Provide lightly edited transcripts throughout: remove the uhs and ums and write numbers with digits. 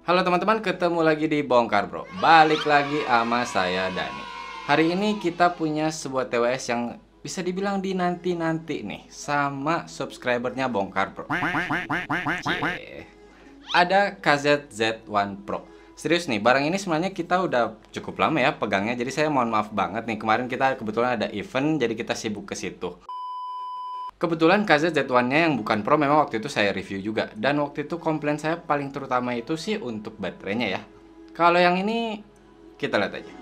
Halo teman-teman, ketemu lagi di Bongkar Bro. Balik lagi sama saya Dani. Hari ini kita punya sebuah TWS yang bisa dibilang dinanti-nanti nih sama subscribernya Bongkar Bro. Cie. Ada KZZ1 Pro. Serius nih, barang ini sebenarnya kita udah cukup lama ya pegangnya. Jadi saya mohon maaf banget nih. Kemarin kita kebetulan ada event, jadi kita sibuk ke situ. Kebetulan KZZ1-nya yang bukan Pro memang waktu itu saya review juga. Dan waktu itu komplain saya paling terutama itu sih untuk baterainya ya. Kalau yang ini kita lihat aja.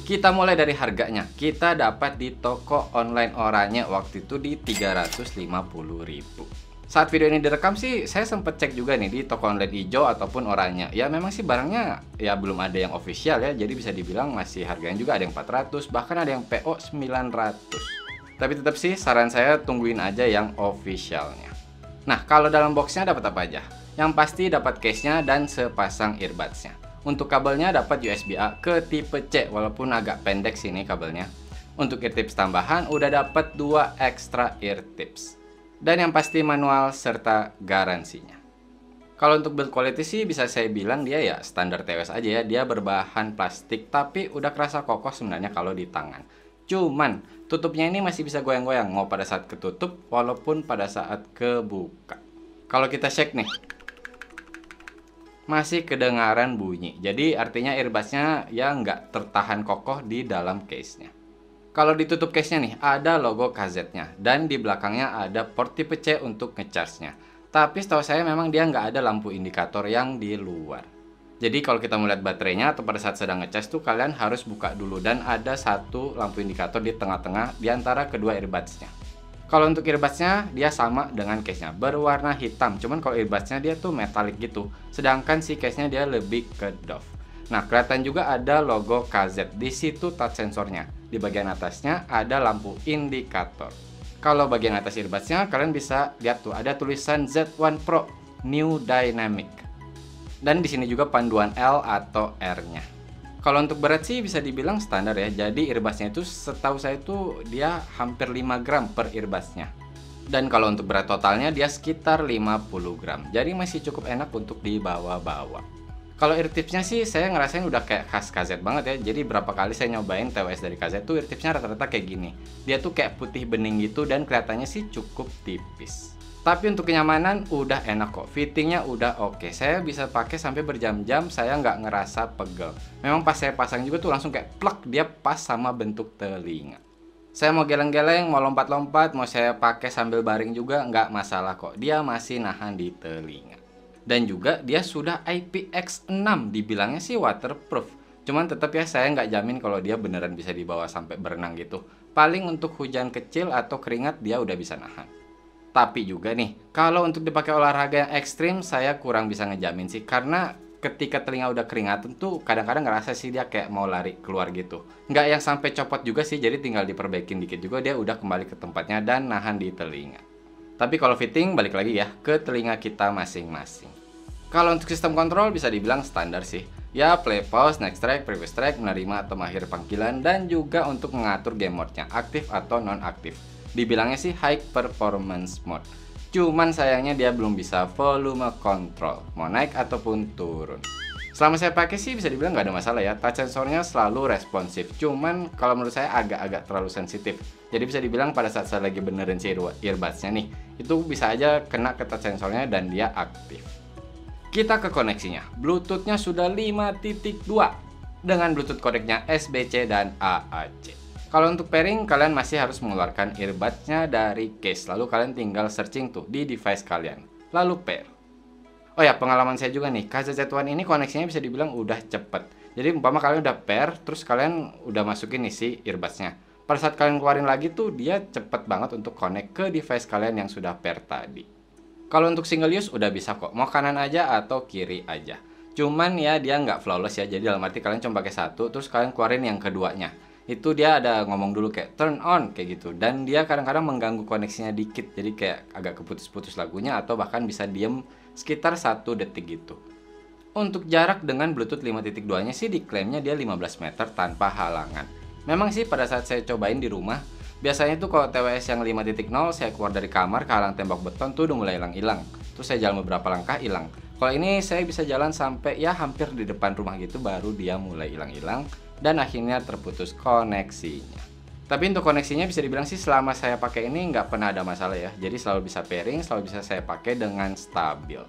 Kita mulai dari harganya. Kita dapat di toko online oranye waktu itu di 350.000. Saat video ini direkam sih, saya sempet cek juga nih di toko online hijau ataupun oranye. Ya memang sih barangnya ya belum ada yang official ya, jadi bisa dibilang masih harganya juga ada yang 400, bahkan ada yang PO 900. Tapi tetap sih saran saya tungguin aja yang officialnya. Nah, kalau dalam boxnya dapat apa aja? Yang pasti dapat case-nya dan sepasang earbuds-nya. Untuk kabelnya dapat USB-A ke tipe C, walaupun agak pendek sini kabelnya. Untuk ear tips tambahan udah dapat 2 extra ear tips. Dan yang pasti manual serta garansinya. Kalau untuk build quality sih bisa saya bilang dia ya standar TWS aja ya. Dia berbahan plastik tapi udah kerasa kokoh sebenarnya kalau di tangan. Cuman tutupnya ini masih bisa goyang-goyang mau pada saat ketutup walaupun pada saat kebuka. Kalau kita shake nih, masih kedengaran bunyi. Jadi artinya earbudsnya ya nggak tertahan kokoh di dalam case-nya. Kalau ditutup case-nya nih, ada logo KZ-nya. Dan di belakangnya ada port tipe C untuk ngecharge-nya. Tapi setahu saya memang dia nggak ada lampu indikator yang di luar. Jadi kalau kita melihat baterainya atau pada saat sedang ngecharge tuh kalian harus buka dulu. Dan ada satu lampu indikator di tengah-tengah di antara kedua earbuds-nya. Kalau untuk earbuds-nya dia sama dengan case-nya, berwarna hitam. Cuman kalau earbuds-nya dia tuh metalik gitu. Sedangkan si case-nya dia lebih ke doff. Nah, kelihatan juga ada logo KZ. Di situ touch sensornya. Di bagian atasnya ada lampu indikator. Kalau bagian atas earbuds-nya kalian bisa lihat tuh ada tulisan Z1 Pro New Dynamic. Dan di sini juga panduan L atau R-nya. Kalau untuk berat sih bisa dibilang standar ya. Jadi earbuds-nya itu setahu saya itu dia hampir 5 gram per earbuds-nya. Dan kalau untuk berat totalnya dia sekitar 50 gram. Jadi masih cukup enak untuk dibawa-bawa. Kalau ear tipsnya sih saya ngerasain udah kayak khas KZ banget ya. Jadi berapa kali saya nyobain TWS dari KZ tuh ear tipsnya rata-rata kayak gini. Dia tuh kayak putih bening gitu dan kelihatannya sih cukup tipis. Tapi untuk kenyamanan udah enak kok. Fittingnya udah oke. Saya bisa pakai sampai berjam-jam, saya nggak ngerasa pegel. Memang pas saya pasang juga tuh langsung kayak plek, dia pas sama bentuk telinga. Saya mau geleng-geleng, mau lompat-lompat, mau saya pakai sambil baring juga nggak masalah kok. Dia masih nahan di telinga. Dan juga dia sudah IPX6, dibilangnya sih waterproof. Cuman tetap ya saya nggak jamin kalau dia beneran bisa dibawa sampai berenang gitu. Paling untuk hujan kecil atau keringat dia udah bisa nahan. Tapi juga nih, kalau untuk dipakai olahraga yang ekstrim saya kurang bisa ngejamin sih. Karena ketika telinga udah keringatan tuh kadang-kadang ngerasa sih dia kayak mau lari keluar gitu. Nggak yang sampai copot juga sih, jadi tinggal diperbaikin dikit juga dia udah kembali ke tempatnya dan nahan di telinga. Tapi kalau fitting balik lagi ya ke telinga kita masing-masing. Kalau untuk sistem kontrol bisa dibilang standar sih. Ya play, pause, next track, previous track, menerima atau mengakhiri panggilan, dan juga untuk mengatur game mode-nya aktif atau non-aktif. Dibilangnya sih high performance mode. Cuman sayangnya dia belum bisa volume control, mau naik ataupun turun. Selama saya pakai sih bisa dibilang nggak ada masalah ya. Touch sensornya selalu responsif. Cuman kalau menurut saya agak-agak terlalu sensitif. Jadi bisa dibilang pada saat saya lagi benerin si earbuds-nya nih, itu bisa aja kena ke touch sensornya dan dia aktif. Kita ke koneksinya. Bluetooth-nya sudah 5.2 dengan Bluetooth kodeknya SBC dan AAC. Kalau untuk pairing kalian masih harus mengeluarkan earbuds-nya dari case. Lalu kalian tinggal searching tuh di device kalian. Lalu pair. Oh ya, pengalaman saya juga nih, KZZ1 ini koneksinya bisa dibilang udah cepet. Jadi umpama kalian udah pair, terus kalian udah masukin nih si earbuds-nya. Pada saat kalian keluarin lagi tuh, dia cepet banget untuk connect ke device kalian yang sudah pair tadi. Kalau untuk single use udah bisa kok, mau kanan aja atau kiri aja. Cuman ya dia nggak flawless ya, jadi dalam arti kalian cuma pakai satu, terus kalian keluarin yang keduanya. Itu dia ada ngomong dulu kayak turn on kayak gitu. Dan dia kadang-kadang mengganggu koneksinya dikit, jadi kayak agak keputus-putus lagunya atau bahkan bisa diem sekitar 1 detik gitu. Untuk jarak dengan Bluetooth 5.2-nya sih diklaimnya dia 15 meter tanpa halangan. Memang sih pada saat saya cobain di rumah, Biasanya tuh kalau TWS yang 5.0 saya keluar dari kamar kehalang tembok beton tuh udah mulai hilang-hilang. Terus saya jalan beberapa langkah hilang. Kalau ini saya bisa jalan sampai ya hampir di depan rumah gitu baru dia mulai hilang-hilang dan akhirnya terputus koneksinya. Tapi untuk koneksinya bisa dibilang sih selama saya pakai ini nggak pernah ada masalah ya. Jadi selalu bisa pairing, selalu bisa saya pakai dengan stabil.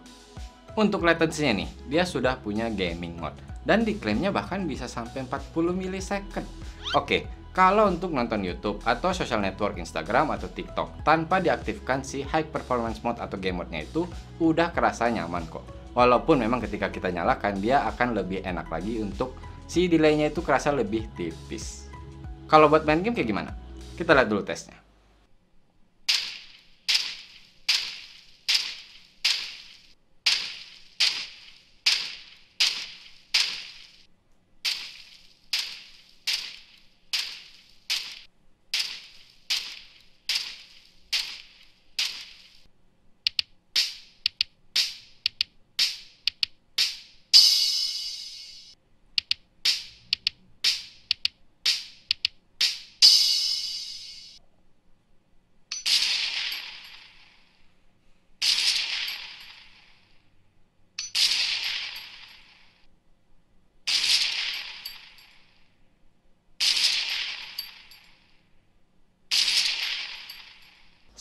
Untuk latency-nya nih, dia sudah punya gaming mode dan diklaimnya bahkan bisa sampai 40 milisecond. Oke, kalau untuk nonton YouTube atau social network Instagram atau TikTok tanpa diaktifkan si high performance mode atau game mode-nya itu udah kerasa nyaman kok. Walaupun memang ketika kita nyalakan dia akan lebih enak lagi untuk si delay-nya itu kerasa lebih tipis. Kalau buat main game kayak gimana? Kita lihat dulu tesnya.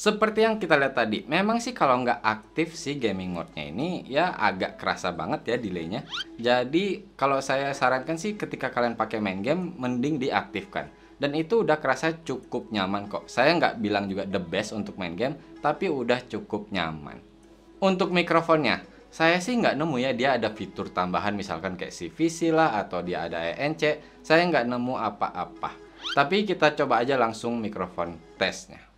Seperti yang kita lihat tadi, memang sih kalau nggak aktif si gaming mode-nya ini ya agak kerasa banget ya delay-nya. Jadi kalau saya sarankan sih ketika kalian pakai main game, mending diaktifkan. Dan itu udah kerasa cukup nyaman kok. Saya nggak bilang juga the best untuk main game, tapi udah cukup nyaman. Untuk mikrofonnya, saya sih nggak nemu ya dia ada fitur tambahan misalkan kayak CVC lah atau dia ada ENC. Saya nggak nemu apa-apa. Tapi kita coba aja langsung mikrofon tesnya.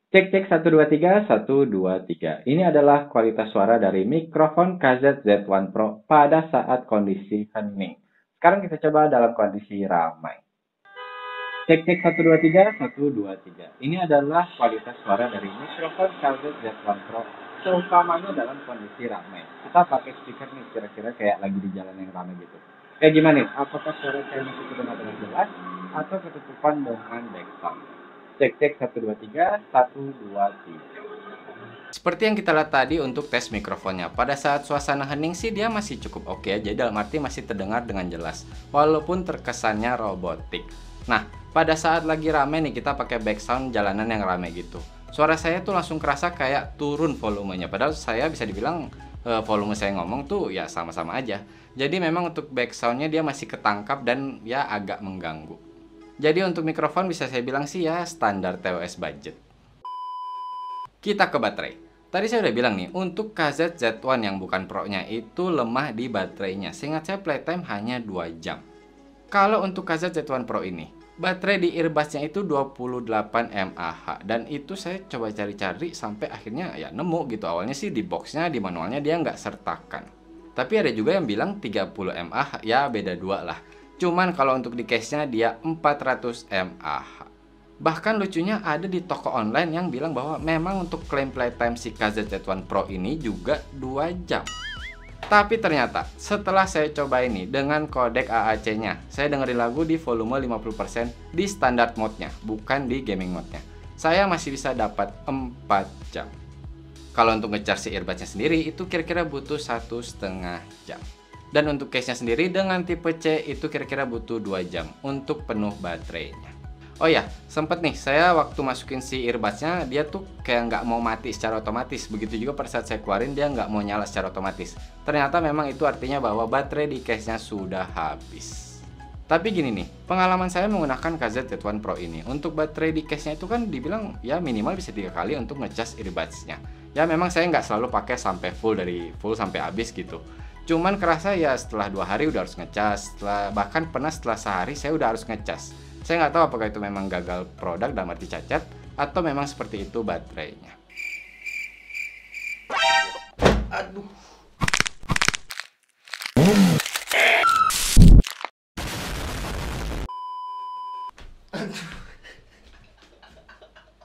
Cek cek 123 123. Ini adalah kualitas suara dari mikrofon KZ-Z1 Pro pada saat kondisi hening. Sekarang kita coba dalam kondisi ramai. Cek cek 123 123. Ini adalah kualitas suara dari mikrofon KZ-Z1 Pro seumpamanya dalam kondisi ramai. Kita pakai speaker nih kira-kira kayak lagi di jalan yang ramai gitu. Kayak gimana nih? Apakah suara saya masih terdengar dengan jelas atau ketutupan dengan background? Cek cek 123 123. Seperti yang kita lihat tadi untuk tes mikrofonnya, pada saat suasana hening sih dia masih cukup oke ya, jadi dalam arti masih terdengar dengan jelas walaupun terkesannya robotik. Nah, pada saat lagi rame nih kita pakai background jalanan yang rame gitu, suara saya tuh langsung kerasa kayak turun volumenya, padahal saya bisa dibilang volume saya ngomong tuh ya sama-sama aja. Jadi memang untuk backgroundnya dia masih ketangkap dan ya agak mengganggu. Jadi untuk mikrofon bisa saya bilang sih ya standar TWS budget. Kita ke baterai. Tadi saya udah bilang nih, untuk KZ-Z1 yang bukan Pro-nya itu lemah di baterainya. Seingat saya playtime hanya 2 jam. Kalau untuk KZ-Z1 Pro ini, baterai di earbuds-nya itu 28 mAh. Dan itu saya coba cari-cari sampai akhirnya ya nemu gitu. Awalnya sih di box-nya, di manualnya dia nggak sertakan. Tapi ada juga yang bilang 30 mAh, ya beda 2 lah. Cuman kalau untuk di case-nya dia 400 mAh. Bahkan lucunya ada di toko online yang bilang bahwa memang untuk klaim playtime si KZ-Z1 Pro ini juga 2 jam. Tapi ternyata setelah saya coba ini dengan kodek AAC-nya, saya dengerin lagu di volume 50% di standard mode-nya, bukan di gaming mode-nya. Saya masih bisa dapat 4 jam. Kalau untuk ngecharge si earbuds-nya sendiri itu kira-kira butuh 1,5 jam. Dan untuk case-nya sendiri dengan tipe C itu kira-kira butuh 2 jam untuk penuh baterainya. Oh ya, sempet nih saya waktu masukin si earbuds-nya dia tuh kayak nggak mau mati secara otomatis. Begitu juga pada saat saya keluarin dia nggak mau nyala secara otomatis. Ternyata memang itu artinya bahwa baterai di case-nya sudah habis. Tapi gini nih, pengalaman saya menggunakan KZ-Z1 Pro ini, untuk baterai di case-nya itu kan dibilang ya minimal bisa 3 kali untuk ngecas earbuds-nya. Ya memang saya nggak selalu pakai sampai full dari full sampai habis gitu. Cuman kerasa ya setelah 2 hari udah harus ngecas, bahkan pernah setelah sehari saya udah harus ngecas. Saya nggak tahu apakah itu memang gagal produk dalam arti cacat, atau memang seperti itu baterainya. Aduh.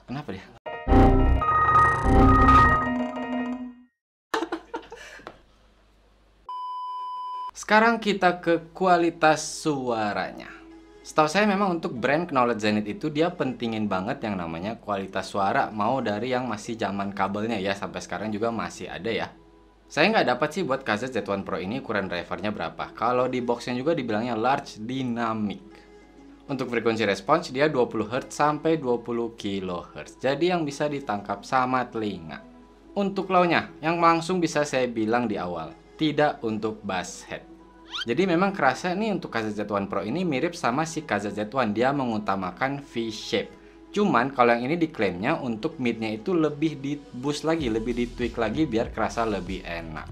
Kenapa dia? Sekarang kita ke kualitas suaranya. Setahu saya memang untuk brand Knowledge Zenith itu dia pentingin banget yang namanya kualitas suara, mau dari yang masih zaman kabelnya ya, sampai sekarang juga masih ada ya. Saya nggak dapat sih buat KZ-Z1 Pro ini ukuran drivernya berapa. Kalau di boxnya juga dibilangnya large dynamic. Untuk frekuensi respons dia 20 Hz sampai 20 kHz. Jadi yang bisa ditangkap sama telinga. Untuk low-nya, yang langsung bisa saya bilang di awal, tidak untuk bass head. Jadi memang kerasa nih untuk KZ-Z1 Pro ini mirip sama si KZ-Z1, dia mengutamakan V-shape. Cuman kalau yang ini diklaimnya untuk midnya itu lebih di boost lagi, lebih di tweak lagi biar kerasa lebih enak.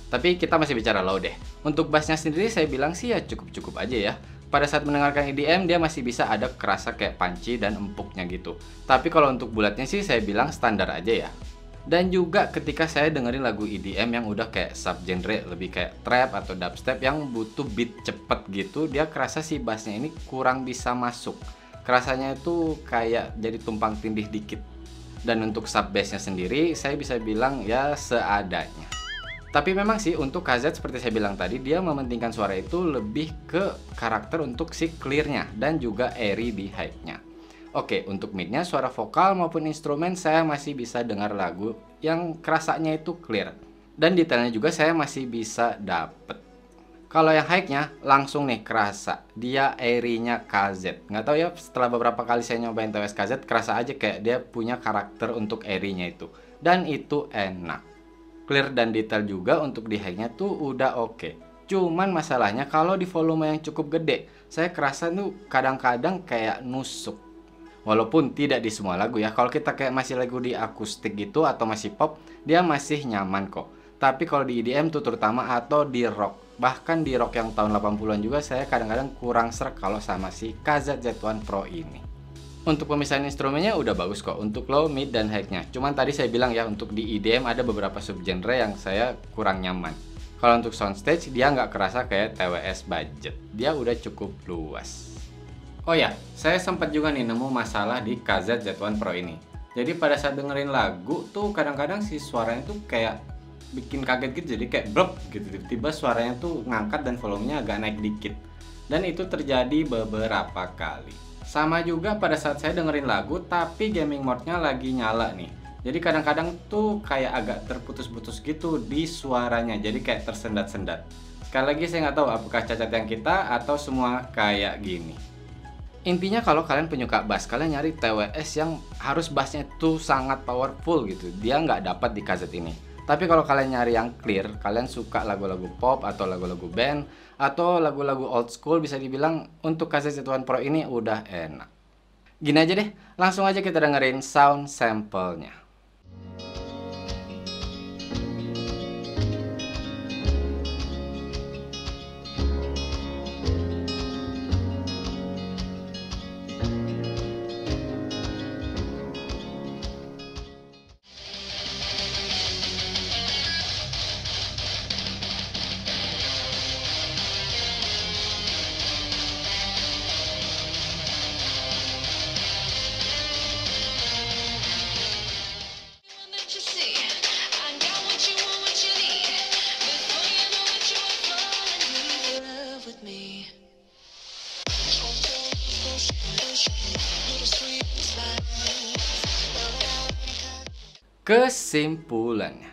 Tapi kita masih bicara low deh. Untuk bassnya sendiri saya bilang sih ya cukup-cukup aja ya. Pada saat mendengarkan EDM dia masih bisa ada kerasa kayak punchy dan empuknya gitu. Tapi kalau untuk bulatnya sih saya bilang standar aja ya. Dan juga ketika saya dengerin lagu EDM yang udah kayak subgenre, lebih kayak trap atau dubstep yang butuh beat cepet gitu, dia kerasa si bassnya ini kurang bisa masuk. Kerasanya itu kayak jadi tumpang tindih dikit. Dan untuk sub bassnya sendiri, saya bisa bilang ya seadanya. Tapi memang sih untuk KZ seperti saya bilang tadi, dia mementingkan suara itu lebih ke karakter untuk si clear-nya dan juga airy di high-nya. Oke, untuk mid-nya, suara vokal maupun instrumen saya masih bisa dengar lagu yang kerasanya itu clear. Dan detailnya juga saya masih bisa dapet. Kalau yang high-nya, langsung nih kerasa. Dia airy-nya KZ. Nggak tahu ya, setelah beberapa kali saya nyobain TWS KZ, kerasa aja kayak dia punya karakter untuk airy-nya itu. Dan itu enak. Clear dan detail juga untuk di high-nya tuh udah oke. Cuman masalahnya kalau di volume yang cukup gede, saya kerasa tuh kadang-kadang kayak nusuk. Walaupun tidak di semua lagu ya, kalau kita kayak masih lagu di akustik gitu atau masih pop, dia masih nyaman kok. Tapi kalau di EDM tuh terutama atau di rock, bahkan di rock yang tahun 80-an juga saya kadang-kadang kurang srek kalau sama si KZ-Z1 Pro ini. Untuk pemisahan instrumennya udah bagus kok, untuk low, mid, dan high-nya. Cuman tadi saya bilang ya, untuk di EDM ada beberapa subgenre yang saya kurang nyaman. Kalau untuk soundstage, dia nggak kerasa kayak TWS budget. Dia udah cukup luas. Oh ya, saya sempat juga nih nemu masalah di KZ-Z1 Pro ini. Jadi pada saat dengerin lagu tuh kadang-kadang si suaranya tuh kayak bikin kaget gitu, jadi kayak blok gitu. Tiba-tiba suaranya tuh ngangkat dan volumenya agak naik dikit. Dan itu terjadi beberapa kali. Sama juga pada saat saya dengerin lagu tapi gaming mode-nya lagi nyala nih. Jadi kadang-kadang tuh kayak agak terputus-putus gitu di suaranya, jadi kayak tersendat-sendat. Sekali lagi saya nggak tahu apakah cacat yang kita atau semua kayak gini. Intinya kalau kalian penyuka bass, kalian nyari TWS yang harus bassnya itu sangat powerful gitu. Dia nggak dapat di KZ ini. Tapi kalau kalian nyari yang clear, kalian suka lagu-lagu pop atau lagu-lagu band atau lagu-lagu old school, bisa dibilang untuk KZ-Z1 Pro ini udah enak. Gini aja deh, langsung aja kita dengerin sound sample-nya. Kesimpulannya,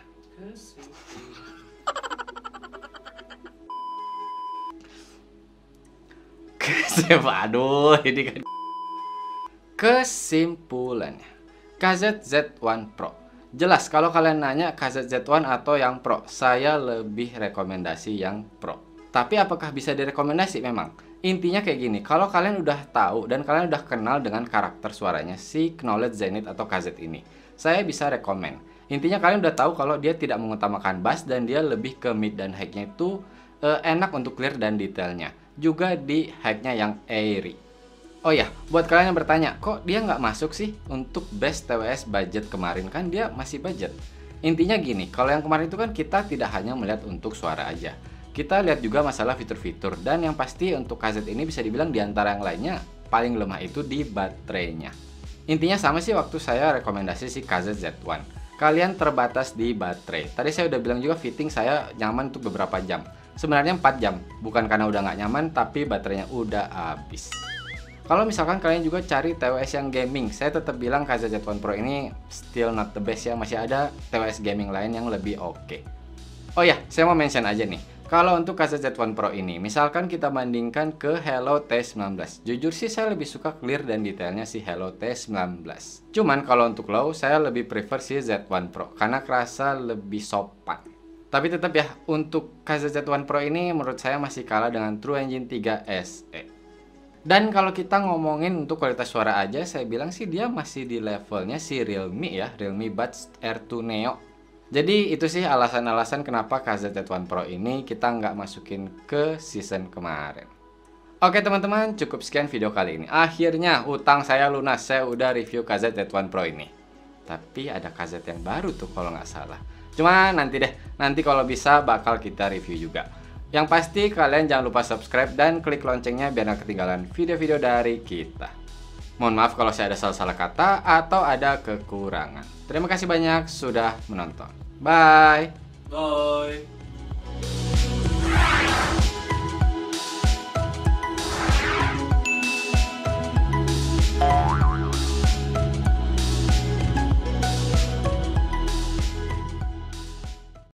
aduh ini kan. Kesimpulannya, KZ-Z1 Pro. Jelas kalau kalian nanya KZ-Z1 atau yang Pro, saya lebih rekomendasi yang Pro. Tapi apakah bisa direkomendasi memang? Intinya kayak gini, kalau kalian udah tahu dan kalian udah kenal dengan karakter suaranya si Knowledge Zenith atau KZ ini, saya bisa rekomen. Intinya kalian udah tahu kalau dia tidak mengutamakan bass dan dia lebih ke mid dan high-nya itu enak untuk clear dan detailnya. Juga di high-nya yang airy. Oh ya, buat kalian yang bertanya, kok dia nggak masuk sih untuk best TWS budget kemarin? Kan dia masih budget. Intinya gini, kalau yang kemarin itu kan kita tidak hanya melihat untuk suara aja. Kita lihat juga masalah fitur-fitur. Dan yang pasti untuk KZ ini bisa dibilang di antara yang lainnya, paling lemah itu di baterainya. Intinya sama sih waktu saya rekomendasi si KZ-Z1. Kalian terbatas di baterai. Tadi saya udah bilang juga fitting saya nyaman untuk beberapa jam. Sebenarnya 4 jam. Bukan karena udah nggak nyaman, tapi baterainya udah habis. Kalau misalkan kalian juga cari TWS yang gaming, saya tetap bilang KZZ1 Pro ini still not the best ya, masih ada TWS gaming lain yang lebih oke. Oh ya, saya mau mention aja nih, kalau untuk KZZ1 Pro ini, misalkan kita bandingkan ke Hello T19, jujur sih saya lebih suka clear dan detailnya si Hello T19. Cuman kalau untuk low, saya lebih prefer si Z1 Pro, karena kerasa lebih sopan. Tapi tetap ya, untuk KZZ1 Pro ini menurut saya masih kalah dengan True Engine 3 SE. Dan kalau kita ngomongin untuk kualitas suara aja, saya bilang sih dia masih di levelnya si Realme ya, Realme Buds R2 Neo. Jadi itu sih alasan-alasan kenapa KZZ1 Pro ini kita nggak masukin ke season kemarin. Oke teman-teman, cukup sekian video kali ini. Akhirnya utang saya lunas, saya udah review KZZ1 Pro ini. Tapi ada KZ yang baru tuh kalau nggak salah. Cuma nanti deh, nanti kalau bisa bakal kita review juga. Yang pasti kalian jangan lupa subscribe dan klik loncengnya biar gak ketinggalan video-video dari kita. Mohon maaf kalau saya ada salah-salah kata atau ada kekurangan. Terima kasih banyak sudah menonton. Bye! Bye!